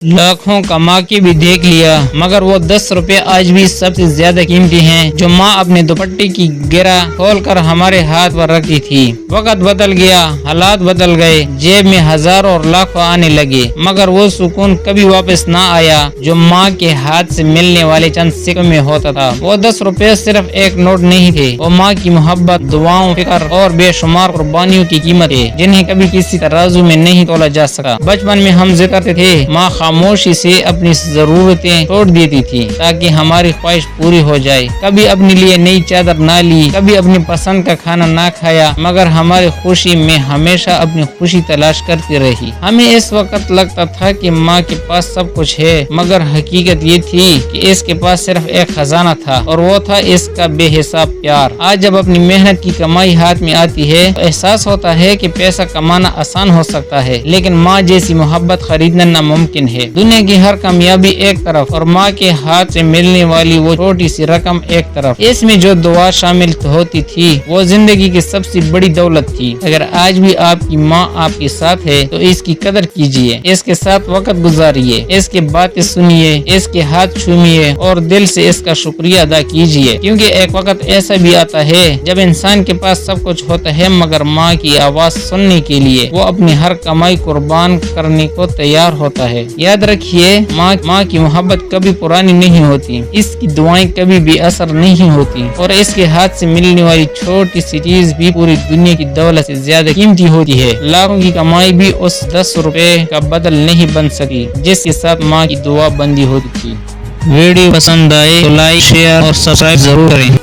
लाखों कमा के भी देख लिया, मगर वो 10 रुपए आज भी सबसे ज्यादा कीमती हैं, जो माँ अपने दुपट्टे की गिरा खोलकर हमारे हाथ पर रखती थी। वक्त बदल गया, हालात बदल गए, जेब में हजारों और लाखों आने लगे, मगर वो सुकून कभी वापस ना आया जो माँ के हाथ से मिलने वाले चंद सिक्कों में होता था। वो 10 रुपए सिर्फ एक नोट नहीं थे, वो माँ की मोहब्बत, दुआओं, फिक्र और बेशुमार कुर्बानियों की कीमत है, जिन्हें कभी किसी तराजू में नहीं तोला जा सका। बचपन में हम जिक्र करते थे, माँ खामोशी से अपनी जरूरतें छोड़ देती थी ताकि हमारी ख्वाहिश पूरी हो जाए। कभी अपने लिए नई चादर ना ली, कभी अपनी पसंद का खाना ना खाया, मगर हमारी खुशी में हमेशा अपनी खुशी तलाश करती रही। हमें इस वक्त लगता था कि माँ के पास सब कुछ है, मगर हकीकत ये थी कि इसके पास सिर्फ एक खजाना था, और वो था इसका बेहिसाब प्यार। आज जब अपनी मेहनत की कमाई हाथ में आती है तो एहसास होता है कि पैसा कमाना आसान हो सकता है, लेकिन माँ जैसी मोहब्बत खरीदना नामुमकिन है। दुनिया की हर कामयाबी एक तरफ और माँ के हाथ से मिलने वाली वो छोटी सी रकम एक तरफ, इसमें जो दुआ शामिल होती थी वो जिंदगी की सबसे बड़ी दौलत थी। अगर आज भी आपकी माँ आपके साथ है तो इसकी कदर कीजिए, इसके साथ वक्त गुजारिए, इसकी बातें सुनिए, इसके हाथ छूमिए और दिल से इसका शुक्रिया अदा कीजिए, क्योंकि एक वक्त ऐसा भी आता है जब इंसान के पास सब कुछ होता है, मगर माँ की आवाज सुनने के लिए वो अपनी हर कमाई कुर्बान करने को तैयार होता है। याद रखिए, माँ की मोहब्बत कभी पुरानी नहीं होती, इसकी दुआएं कभी भी असर नहीं होती, और इसके हाथ से मिलने वाली छोटी सी चीज भी पूरी दुनिया की दौलत से ज्यादा कीमती होती है। लाखों की कमाई भी उस 10 रुपए का बदल नहीं बन सकी जिसके साथ माँ की दुआ बंदी होती थी। वीडियो पसंद आए तो लाइक, शेयर और सब्सक्राइब जरूर करें।